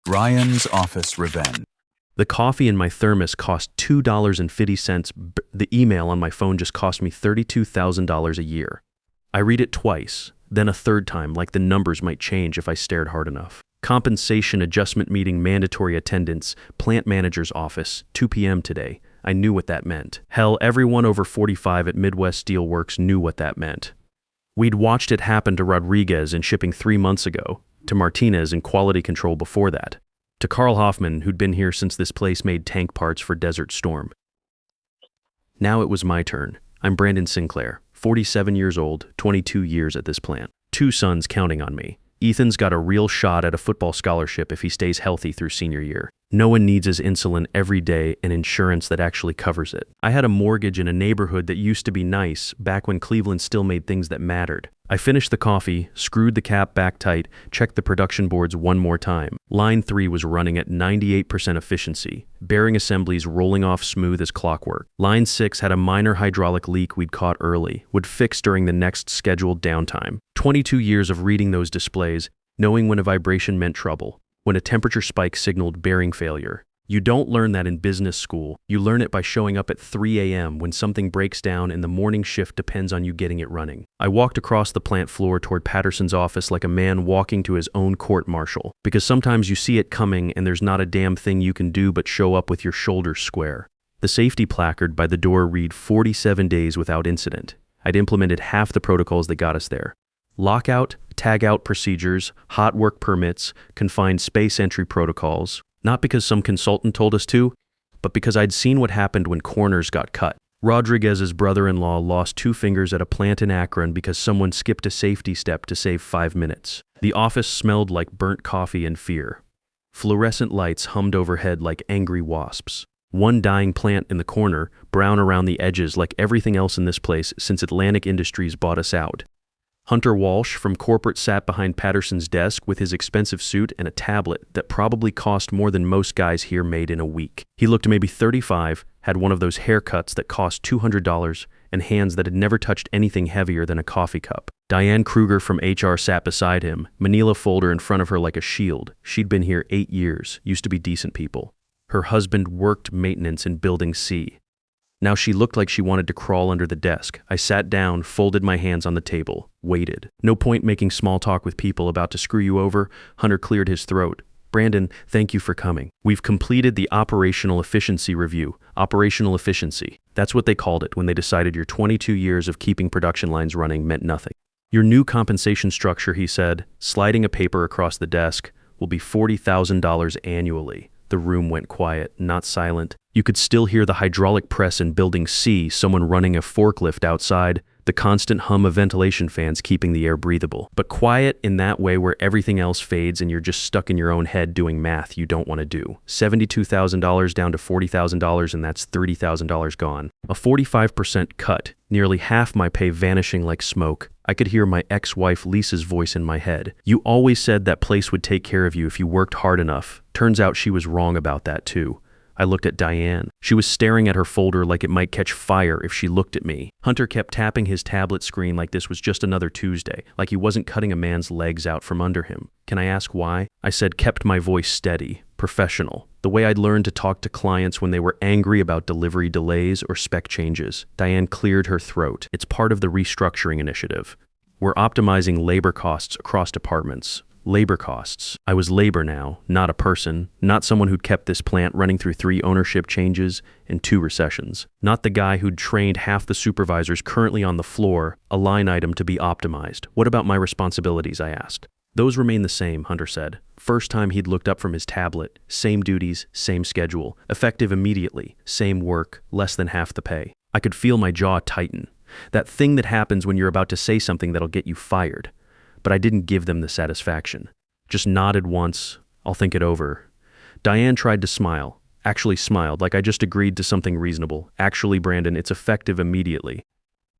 Ryan's office revenge. The coffee in my thermos cost $2.50. The email on my phone just cost me $32,000 a year. I read it twice, then a third time, like the numbers might change if I stared hard enough. Compensation adjustment meeting, mandatory attendance, plant manager's office, 2 p.m. today. I knew what that meant. Hell, everyone over 45 at Midwest Steel Works knew what that meant. We'd watched it happen to Rodriguez in shipping 3 months ago, to Martinez in quality control before that, to Carl Hoffman, who'd been here since this place made tank parts for Desert Storm. Now it was my turn. I'm Brandon Sinclair, 47 years old, 22 years at this plant. 2 sons counting on me. Ethan's got a real shot at a football scholarship if he stays healthy through senior year. No one needs his insulin every day and insurance that actually covers it. I had a mortgage in a neighborhood that used to be nice back when Cleveland still made things that mattered. I finished the coffee, screwed the cap back tight, checked the production boards one more time. Line 3 was running at 98% efficiency, bearing assemblies rolling off smooth as clockwork. Line 6 had a minor hydraulic leak we'd caught early, would fix during the next scheduled downtime. 22 years of reading those displays, knowing when a vibration meant trouble, when a temperature spike signaled bearing failure. You don't learn that in business school. You learn it by showing up at 3 a.m. when something breaks down and the morning shift depends on you getting it running. I walked across the plant floor toward Patterson's office like a man walking to his own court-martial, because sometimes you see it coming and there's not a damn thing you can do but show up with your shoulders square. The safety placard by the door read 47 days without incident. I'd implemented half the protocols that got us there. Lockout, tag-out procedures, hot work permits, confined space entry protocols, not because some consultant told us to, but because I'd seen what happened when corners got cut. Rodriguez's brother-in-law lost 2 fingers at a plant in Akron because someone skipped a safety step to save 5 minutes. The office smelled like burnt coffee and fear. Fluorescent lights hummed overhead like angry wasps. One dying plant in the corner, brown around the edges like everything else in this place since Atlantic Industries bought us out. Hunter Walsh from corporate sat behind Patterson's desk with his expensive suit and a tablet that probably cost more than most guys here made in a week. He looked maybe 35, had one of those haircuts that cost $200, and hands that had never touched anything heavier than a coffee cup. Diane Kruger from HR sat beside him, manila folder in front of her like a shield. She'd been here 8 years, used to be decent people. Her husband worked maintenance in Building C. Now she looked like she wanted to crawl under the desk. I sat down, folded my hands on the table, waited. No point making small talk with people about to screw you over. Hunter cleared his throat. Brandon, thank you for coming. We've completed the operational efficiency review. Operational efficiency. That's what they called it when they decided your 22 years of keeping production lines running meant nothing. Your new compensation structure, he said, sliding a paper across the desk, will be $40,000 annually. The room went quiet, not silent. You could still hear the hydraulic press in Building C, someone running a forklift outside, the constant hum of ventilation fans keeping the air breathable. But quiet in that way where everything else fades and you're just stuck in your own head doing math you don't want to do. $72,000 down to $40,000, and that's $30,000 gone. A 45% cut, nearly half my pay vanishing like smoke. I could hear my ex-wife Lisa's voice in my head. You always said that place would take care of you if you worked hard enough. Turns out she was wrong about that too. I looked at Diane. She was staring at her folder like it might catch fire if she looked at me. Hunter kept tapping his tablet screen like this was just another Tuesday, like he wasn't cutting a man's legs out from under him. Can I ask why? I said, kept my voice steady, professional, the way I'd learned to talk to clients when they were angry about delivery delays or spec changes. Diane cleared her throat. It's part of the restructuring initiative. We're optimizing labor costs across departments. Labor costs. I was labor now, not a person, not someone who'd kept this plant running through 3 ownership changes and 2 recessions, not the guy who'd trained half the supervisors currently on the floor, a line item to be optimized. What about my responsibilities, I asked. Those remain the same, Hunter said. First time he'd looked up from his tablet, same duties, same schedule, effective immediately, same work, less than half the pay. I could feel my jaw tighten. That thing that happens when you're about to say something that'll get you fired. But I didn't give them the satisfaction. Just nodded once, I'll think it over. Diane tried to smile, actually smiled like I just agreed to something reasonable. Actually, Brandon, it's effective immediately.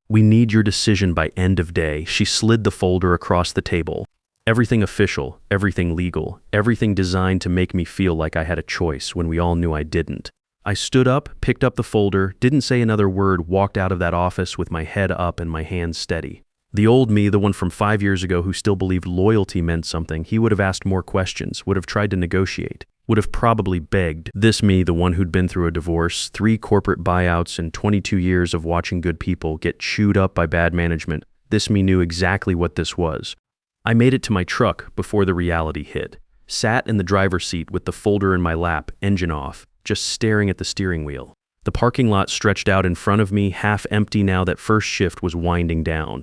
We need your decision by end of day. She slid the folder across the table. Everything official, everything legal, everything designed to make me feel like I had a choice when we all knew I didn't. I stood up, picked up the folder, didn't say another word, walked out of that office with my head up and my hands steady. The old me, the one from 5 years ago who still believed loyalty meant something, he would have asked more questions, would have tried to negotiate, would have probably begged. This me, the one who'd been through a divorce, 3 corporate buyouts, and 22 years of watching good people get chewed up by bad management, this me knew exactly what this was. I made it to my truck before the reality hit. Sat in the driver's seat with the folder in my lap, engine off, just staring at the steering wheel. The parking lot stretched out in front of me, half empty now that first shift was winding down.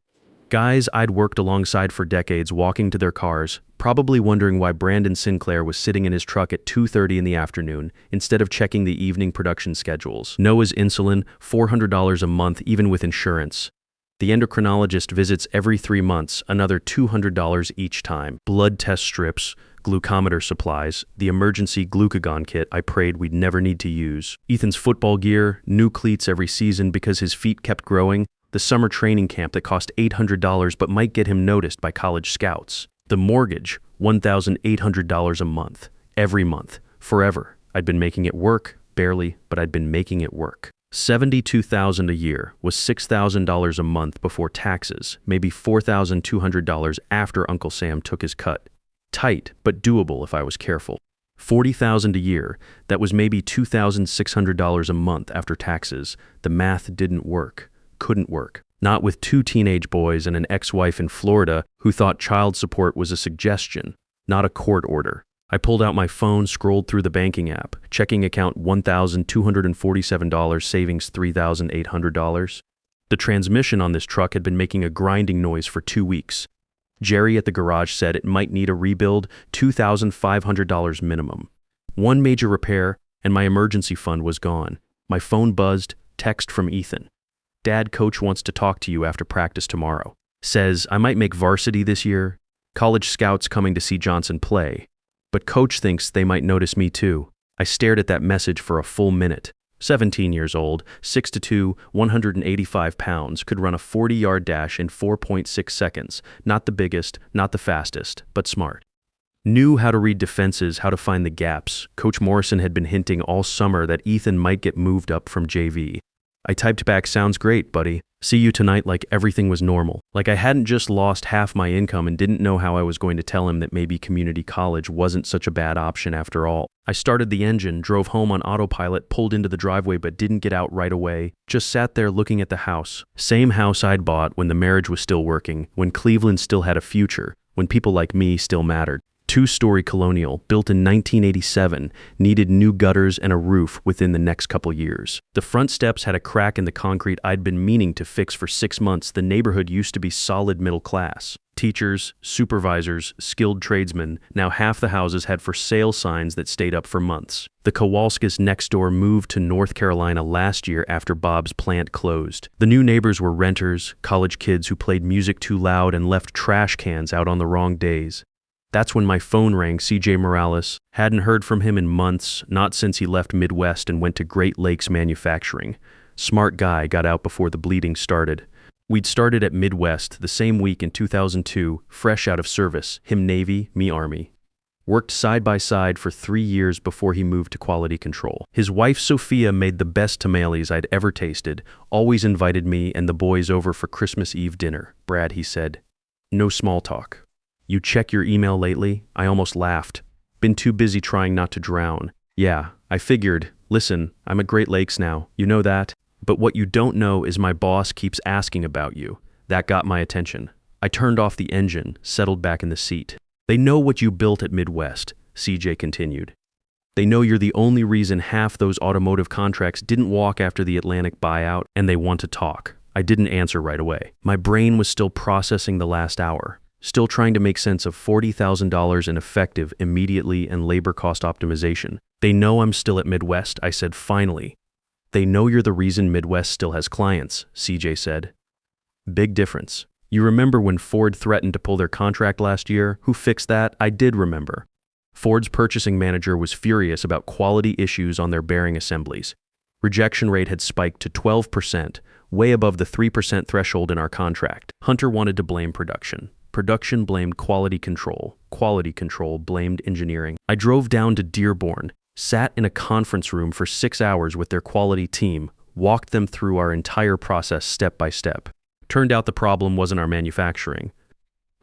Guys I'd worked alongside for decades walking to their cars, probably wondering why Brandon Sinclair was sitting in his truck at 2:30 in the afternoon instead of checking the evening production schedules. Noah's insulin, $400 a month even with insurance. The endocrinologist visits every 3 months, another $200 each time. Blood test strips, glucometer supplies, the emergency glucagon kit I prayed we'd never need to use. Ethan's football gear, new cleats every season because his feet kept growing. The summer training camp that cost $800 but might get him noticed by college scouts. The mortgage, $1,800 a month. Every month. Forever. I'd been making it work. Barely, but I'd been making it work. $72,000 a year was $6,000 a month before taxes, maybe $4,200 after Uncle Sam took his cut. Tight, but doable if I was careful. $40,000 a year, that was maybe $2,600 a month after taxes. The math didn't work. Couldn't work. Not with 2 teenage boys and an ex-wife in Florida who thought child support was a suggestion, not a court order. I pulled out my phone, scrolled through the banking app, checking account $1,247, savings $3,800. The transmission on this truck had been making a grinding noise for 2 weeks. Jerry at the garage said it might need a rebuild, $2,500 minimum. One major repair, and my emergency fund was gone. My phone buzzed, text from Ethan. Dad, coach wants to talk to you after practice tomorrow. Says I might make varsity this year. College scouts coming to see Johnson play. But coach thinks they might notice me too. I stared at that message for a full minute. 17 years old, 6'2", 185 pounds, could run a 40-yard dash in 4.6 seconds. Not the biggest, not the fastest, but smart. Knew how to read defenses, how to find the gaps. Coach Morrison had been hinting all summer that Ethan might get moved up from JV. I typed back, sounds great, buddy. See you tonight, like everything was normal. Like I hadn't just lost half my income and didn't know how I was going to tell him that maybe community college wasn't such a bad option after all. I started the engine, drove home on autopilot, pulled into the driveway but didn't get out right away. Just sat there looking at the house. Same house I'd bought when the marriage was still working, when Cleveland still had a future, when people like me still mattered. 2-story colonial, built in 1987, needed new gutters and a roof within the next couple years. The front steps had a crack in the concrete I'd been meaning to fix for 6 months. The neighborhood used to be solid middle class. Teachers, supervisors, skilled tradesmen, now half the houses had for sale signs that stayed up for months. The Kowalskis next door moved to North Carolina last year after Bob's plant closed. The new neighbors were renters, college kids who played music too loud and left trash cans out on the wrong days. That's when my phone rang. CJ Morales. Hadn't heard from him in months, not since he left Midwest and went to Great Lakes Manufacturing. Smart guy, got out before the bleeding started. We'd started at Midwest the same week in 2002, fresh out of service, him Navy, me Army. Worked side by side for 3 years before he moved to quality control. His wife Sophia made the best tamales I'd ever tasted, always invited me and the boys over for Christmas Eve dinner. Brad, he said, no small talk. You check your email lately? I almost laughed. Been too busy trying not to drown. Yeah, I figured. Listen, I'm at Great Lakes now. You know that? But what you don't know is my boss keeps asking about you. That got my attention. I turned off the engine, settled back in the seat. They know what you built at Midwest, CJ continued. They know you're the only reason half those automotive contracts didn't walk after the Atlantic buyout, and they want to talk. I didn't answer right away. My brain was still processing the last hour. Still trying to make sense of $40,000 in effective, immediately, and labor cost optimization. They know I'm still at Midwest, I said finally. They know you're the reason Midwest still has clients, CJ said. Big difference. You remember when Ford threatened to pull their contract last year? Who fixed that? I did remember. Ford's purchasing manager was furious about quality issues on their bearing assemblies. Rejection rate had spiked to 12%, way above the 3% threshold in our contract. Hunter wanted to blame production. Production blamed quality control. Quality control blamed engineering. I drove down to Dearborn, sat in a conference room for 6 hours with their quality team, walked them through our entire process step by step. Turned out the problem wasn't our manufacturing.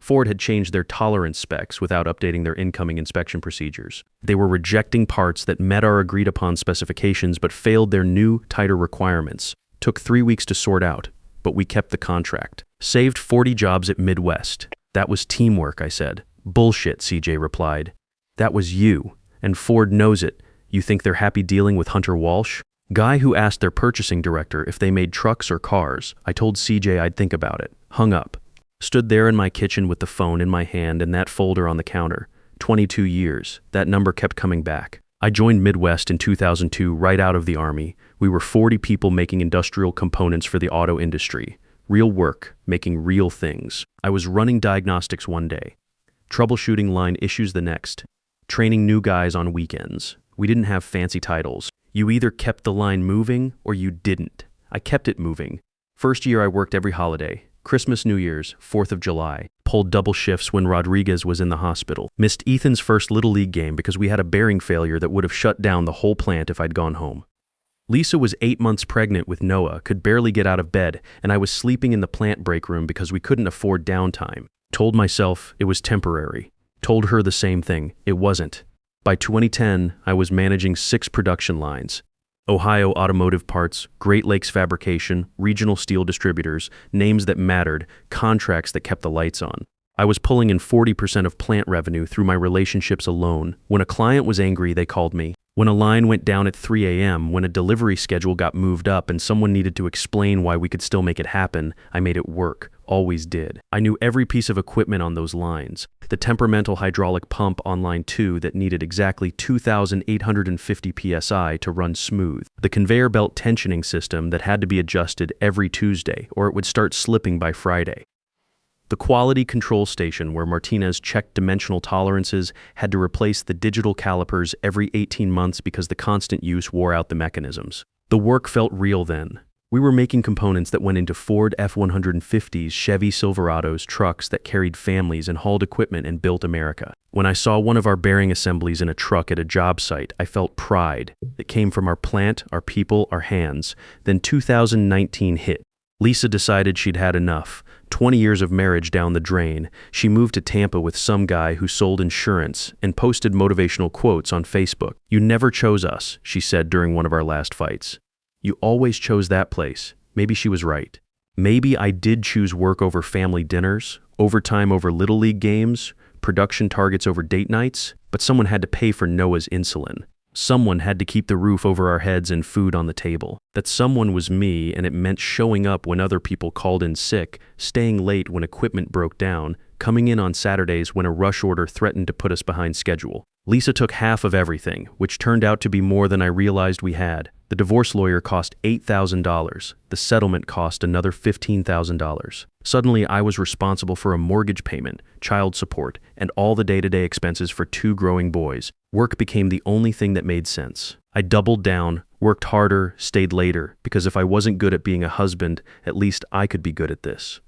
Ford had changed their tolerance specs without updating their incoming inspection procedures. They were rejecting parts that met our agreed-upon specifications but failed their new, tighter requirements. Took 3 weeks to sort out, but we kept the contract. Saved 40 jobs at Midwest. That was teamwork, I said. Bullshit, CJ replied. That was you, and Ford knows it. You think they're happy dealing with Hunter Walsh? Guy who asked their purchasing director if they made trucks or cars. I told CJ I'd think about it. Hung up. Stood there in my kitchen with the phone in my hand and that folder on the counter. 22 years. That number kept coming back. I joined Midwest in 2002 right out of the Army. We were 40 people making industrial components for the auto industry. Real work, making real things. I was running diagnostics one day. Troubleshooting line issues the next. Training new guys on weekends. We didn't have fancy titles. You either kept the line moving or you didn't. I kept it moving. First year I worked every holiday. Christmas, New Year's, 4th of July. Pulled double shifts when Rodriguez was in the hospital. Missed Ethan's first Little League game because we had a bearing failure that would have shut down the whole plant if I'd gone home. Lisa was 8 months pregnant with Noah, could barely get out of bed, and I was sleeping in the plant break room because we couldn't afford downtime. Told myself it was temporary. Told her the same thing. It wasn't. By 2010, I was managing 6 production lines. Ohio Automotive Parts, Great Lakes Fabrication, regional steel distributors, names that mattered, contracts that kept the lights on. I was pulling in 40% of plant revenue through my relationships alone. When a client was angry, they called me. When a line went down at 3 a.m., when a delivery schedule got moved up and someone needed to explain why we could still make it happen, I made it work. Always did. I knew every piece of equipment on those lines. The temperamental hydraulic pump on line 2 that needed exactly 2,850 psi to run smooth. The conveyor belt tensioning system that had to be adjusted every Tuesday or it would start slipping by Friday. The quality control station where Martinez checked dimensional tolerances had to replace the digital calipers every 18 months because the constant use wore out the mechanisms. The work felt real then. We were making components that went into Ford F-150s, Chevy Silverados, trucks that carried families and hauled equipment and built America. When I saw one of our bearing assemblies in a truck at a job site, I felt pride. It came from our plant, our people, our hands. Then 2019 hit. Lisa decided she'd had enough. 20 years of marriage down the drain. She moved to Tampa with some guy who sold insurance and posted motivational quotes on Facebook. "You never chose us," she said during one of our last fights. "You always chose that place." Maybe she was right. Maybe I did choose work over family dinners, overtime over Little League games, production targets over date nights, but someone had to pay for Noah's insulin. Someone had to keep the roof over our heads and food on the table. That someone was me, and it meant showing up when other people called in sick, staying late when equipment broke down, coming in on Saturdays when a rush order threatened to put us behind schedule. Lisa took half of everything, which turned out to be more than I realized we had. The divorce lawyer cost $8,000. The settlement cost another $15,000. Suddenly, I was responsible for a mortgage payment, child support, and all the day-to-day expenses for 2 growing boys. Work became the only thing that made sense. I doubled down, worked harder, stayed later, because if I wasn't good at being a husband, at least I could be good at this.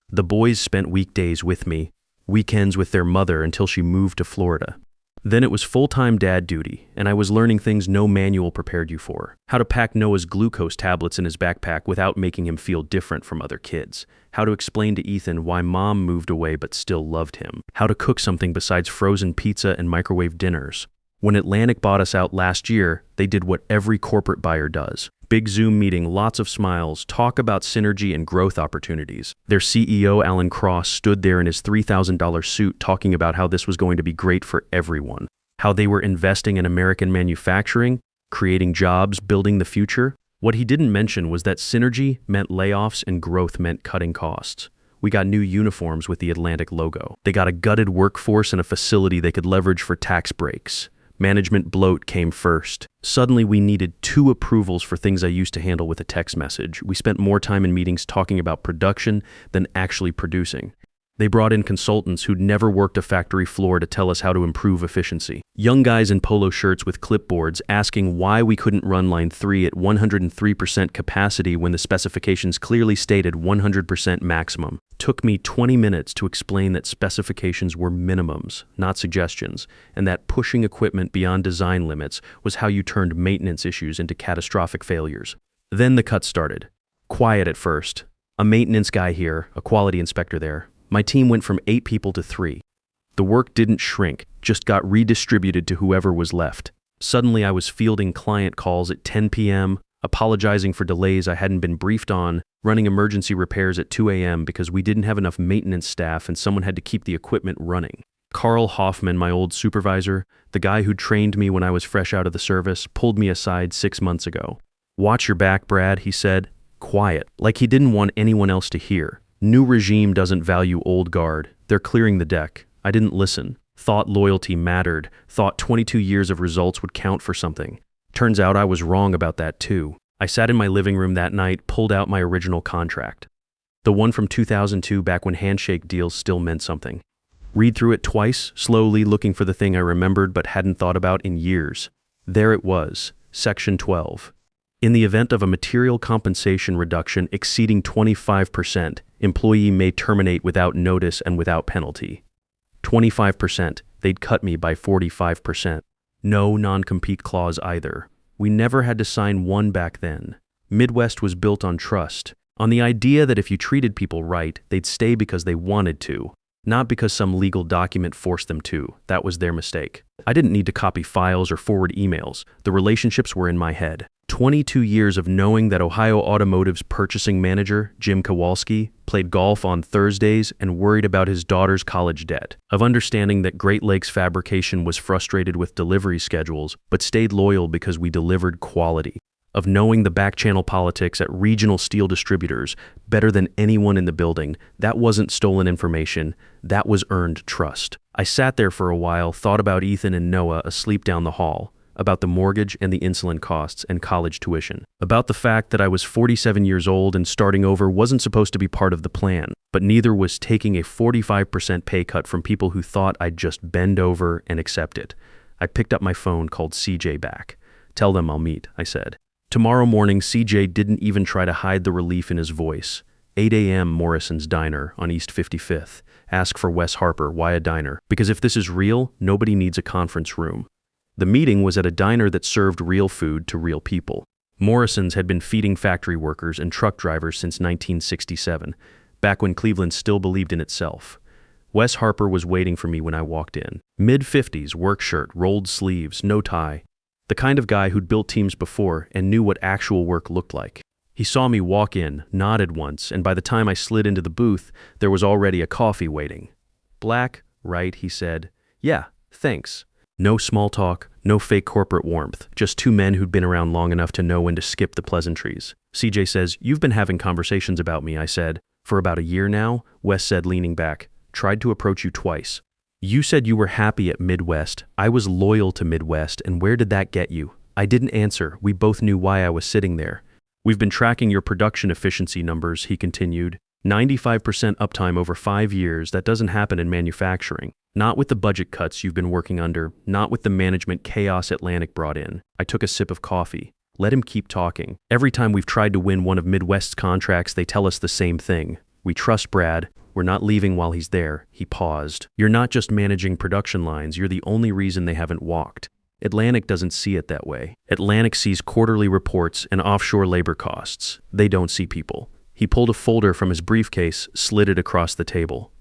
The boys spent weekdays with me, weekends with their mother until she moved to Florida. Then it was full-time dad duty, and I was learning things no manual prepared you for. How to pack Noah's glucose tablets in his backpack without making him feel different from other kids. How to explain to Ethan why mom moved away but still loved him. How to cook something besides frozen pizza and microwave dinners. When Atlantic bought us out last year, they did what every corporate buyer does. Big Zoom meeting, lots of smiles, talk about synergy and growth opportunities. Their CEO, Alan Cross, stood there in his $3,000 suit talking about how this was going to be great for everyone. How they were investing in American manufacturing, creating jobs, building the future. What he didn't mention was that synergy meant layoffs and growth meant cutting costs. We got new uniforms with the Atlantic logo. They got a gutted workforce and a facility they could leverage for tax breaks. Management bloat came first. Suddenly we needed 2 approvals for things I used to handle with a text message. We spent more time in meetings talking about production than actually producing. They brought in consultants who'd never worked a factory floor to tell us how to improve efficiency. Young guys in polo shirts with clipboards asking why we couldn't run line 3 at 103% capacity when the specifications clearly stated 100% maximum. Took me 20 minutes to explain that specifications were minimums, not suggestions, and that pushing equipment beyond design limits was how you turned maintenance issues into catastrophic failures. Then the cut started. Quiet at first. A maintenance guy here, a quality inspector there. My team went from 8 people to 3. The work didn't shrink, just got redistributed to whoever was left. Suddenly I was fielding client calls at 10 p.m., apologizing for delays I hadn't been briefed on, running emergency repairs at 2 a.m. because we didn't have enough maintenance staff and someone had to keep the equipment running. Carl Hoffman, my old supervisor, the guy who trained me when I was fresh out of the service, pulled me aside 6 months ago. "Watch your back, Brad," he said. Quiet, like he didn't want anyone else to hear. "New regime doesn't value old guard. They're clearing the deck." I didn't listen. Thought loyalty mattered. Thought 22 years of results would count for something. Turns out I was wrong about that too. I sat in my living room that night, pulled out my original contract. The one from 2002, back when handshake deals still meant something. Read through it twice, slowly looking for the thing I remembered but hadn't thought about in years. There it was, Section 12. In the event of a material compensation reduction exceeding 25%, employee may terminate without notice and without penalty. 25%, they'd cut me by 45%. No non-compete clause either. We never had to sign one back then. Midwest was built on trust, on the idea that if you treated people right, they'd stay because they wanted to, not because some legal document forced them to. That was their mistake. I didn't need to copy files or forward emails. The relationships were in my head. 22 years of knowing that Ohio Automotive's purchasing manager, Jim Kowalski, played golf on Thursdays and worried about his daughter's college debt. Of understanding that Great Lakes Fabrication was frustrated with delivery schedules, but stayed loyal because we delivered quality. Of knowing the back-channel politics at regional steel distributors better than anyone in the building. That wasn't stolen information. That was earned trust. I sat there for a while, thought about Ethan and Noah asleep down the hall, about the mortgage and the insulin costs and college tuition, about the fact that I was 47 years old and starting over wasn't supposed to be part of the plan, but neither was taking a 45% pay cut from people who thought I'd just bend over and accept it. I picked up my phone, called CJ back. "Tell them I'll meet," I said. Tomorrow morning, CJ didn't even try to hide the relief in his voice. 8 a.m. Morrison's Diner on East 55th. Ask for Wes Harper. Why a diner? Because if this is real, nobody needs a conference room. The meeting was at a diner that served real food to real people. Morrison's had been feeding factory workers and truck drivers since 1967, back when Cleveland still believed in itself. Wes Harper was waiting for me when I walked in. Mid-50s, work shirt, rolled sleeves, no tie. The kind of guy who'd built teams before and knew what actual work looked like. He saw me walk in, nodded once, and by the time I slid into the booth, there was already a coffee waiting. "Black, right?" he said. "Yeah, thanks." No small talk, no fake corporate warmth, just two men who'd been around long enough to know when to skip the pleasantries. CJ says, "You've been having conversations about me," I said. "For about a year now," Wes said, leaning back. "Tried to approach you twice. You said you were happy at Midwest. I was loyal to Midwest, and where did that get you?" I didn't answer. We both knew why I was sitting there. "We've been tracking your production efficiency numbers," he continued. 95% uptime over 5 years. That doesn't happen in manufacturing. Not with the budget cuts you've been working under, not with the management chaos Atlantic brought in. I took a sip of coffee. Let him keep talking. "Every time we've tried to win one of Midwest's contracts, they tell us the same thing. We trust Brad. We're not leaving while he's there." He paused. "You're not just managing production lines. You're the only reason they haven't walked." Atlantic doesn't see it that way. Atlantic sees quarterly reports and offshore labor costs. They don't see people. He pulled a folder from his briefcase, slid it across the table.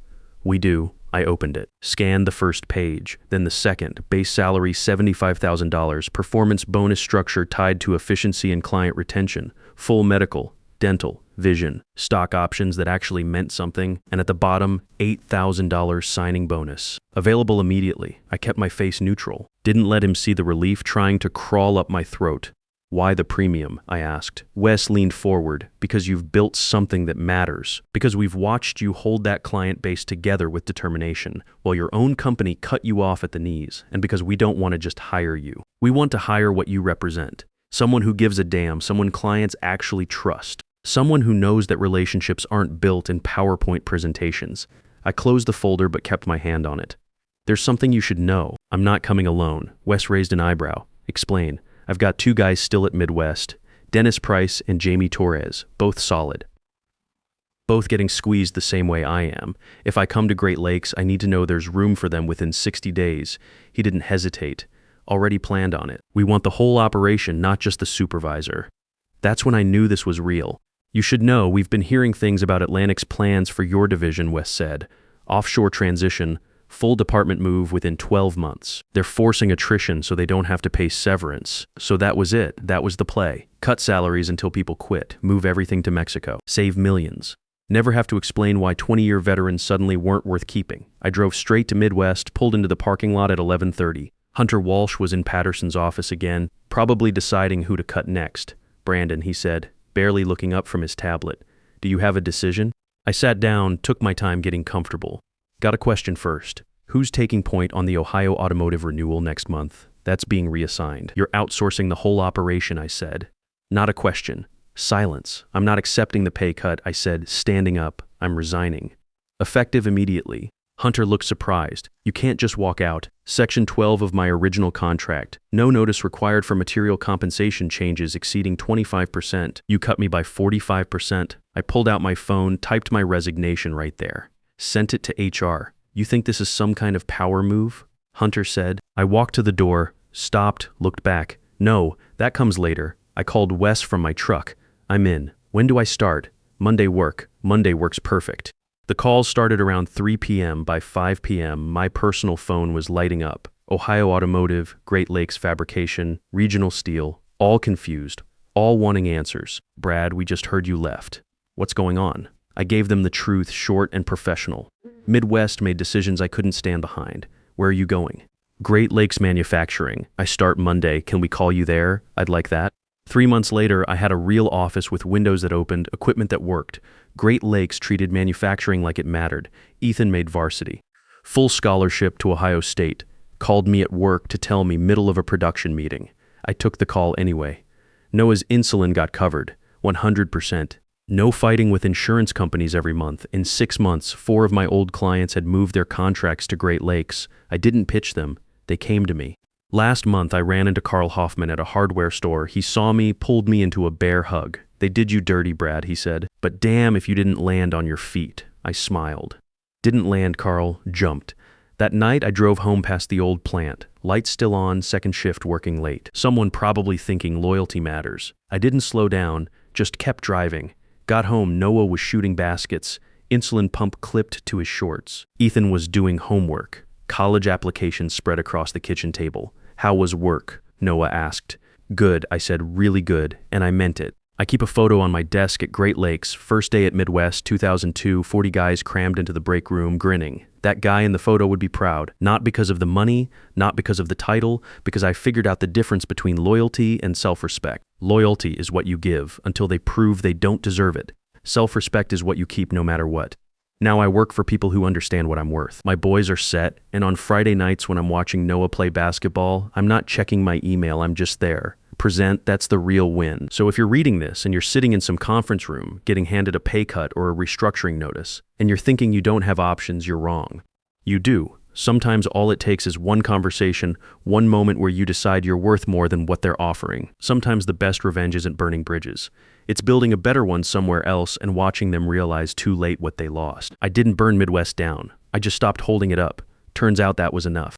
"We do." I opened it, scanned the first page, then the second. Base salary $75,000, performance bonus structure tied to efficiency and client retention, full medical, dental, vision, stock options that actually meant something, and at the bottom, $8,000 signing bonus. Available immediately. I kept my face neutral. Didn't let him see the relief trying to crawl up my throat. "Why the premium?" I asked. Wes leaned forward. "Because you've built something that matters. Because we've watched you hold that client base together with determination, while your own company cut you off at the knees. And because we don't want to just hire you. We want to hire what you represent. Someone who gives a damn, someone clients actually trust. Someone who knows that relationships aren't built in PowerPoint presentations." I closed the folder but kept my hand on it. "There's something you should know. I'm not coming alone." Wes raised an eyebrow. "Explain." "I've got 2 guys still at Midwest, Dennis Price and Jamie Torres, both solid. Both getting squeezed the same way I am. If I come to Great Lakes, I need to know there's room for them within 60 days. He didn't hesitate. Already planned on it. We want the whole operation, not just the supervisor. That's when I knew this was real. You should know we've been hearing things about Atlantic's plans for your division, Wes said. Offshore transition, full department move within 12 months. They're forcing attrition so they don't have to pay severance. So that was it. That was the play. Cut salaries until people quit. Move everything to Mexico. Save millions. Never have to explain why 20-year veterans suddenly weren't worth keeping. I drove straight to Midwest, pulled into the parking lot at 11:30. Hunter Walsh was in Patterson's office again, probably deciding who to cut next. Brandon, he said, barely looking up from his tablet. Do you have a decision? I sat down, took my time getting comfortable. Got a question first. Who's taking point on the Ohio automotive renewal next month? That's being reassigned. You're outsourcing the whole operation, I said. Not a question. Silence. I'm not accepting the pay cut, I said, standing up. I'm resigning. Effective immediately. Hunter looked surprised. You can't just walk out. Section 12 of my original contract. No notice required for material compensation changes exceeding 25%. You cut me by 45%. I pulled out my phone, typed my resignation right there. Sent it to HR. You think this is some kind of power move? Hunter said. I walked to the door, stopped, looked back. No, that comes later. I called Wes from my truck. I'm in. When do I start? Monday work. Monday works perfect. The calls started around 3 p.m. By 5 p.m., my personal phone was lighting up. Ohio Automotive, Great Lakes Fabrication, Regional Steel, all confused, all wanting answers. Brad, we just heard you left. What's going on? I gave them the truth, short and professional. Midwest made decisions I couldn't stand behind. Where are you going? Great Lakes Manufacturing. I start Monday. Can we call you there? I'd like that. 3 months later, I had a real office with windows that opened, equipment that worked. Great Lakes treated manufacturing like it mattered. Ethan made varsity. Full scholarship to Ohio State. Called me at work to tell me middle of a production meeting. I took the call anyway. Noah's insulin got covered. 100%. No fighting with insurance companies every month. In 6 months, 4 of my old clients had moved their contracts to Great Lakes. I didn't pitch them. They came to me. Last month, I ran into Carl Hoffman at a hardware store. He saw me, pulled me into a bear hug. They did you dirty, Brad, he said. But damn if you didn't land on your feet. I smiled. Didn't land, Carl. Jumped. That night, I drove home past the old plant. Lights still on, second shift working late. Someone probably thinking loyalty matters. I didn't slow down, just kept driving. Got home, Noah was shooting baskets. Insulin pump clipped to his shorts. Ethan was doing homework. College applications spread across the kitchen table. How was work? Noah asked. Good, I said, really good, and I meant it. I keep a photo on my desk at Great Lakes, first day at Midwest, 2002, 40 guys crammed into the break room, grinning. That guy in the photo would be proud, not because of the money, not because of the title, because I figured out the difference between loyalty and self-respect. Loyalty is what you give until they prove they don't deserve it. Self-respect is what you keep no matter what. Now I work for people who understand what I'm worth. My boys are set, and on Friday nights when I'm watching Noah play basketball, I'm not checking my email, I'm just there. Present, that's the real win. So if you're reading this and you're sitting in some conference room, getting handed a pay cut or a restructuring notice, and you're thinking you don't have options, you're wrong. You do. Sometimes all it takes is one conversation, one moment where you decide you're worth more than what they're offering. Sometimes the best revenge isn't burning bridges. It's building a better one somewhere else and watching them realize too late what they lost. I didn't burn Midwest down. I just stopped holding it up. Turns out that was enough.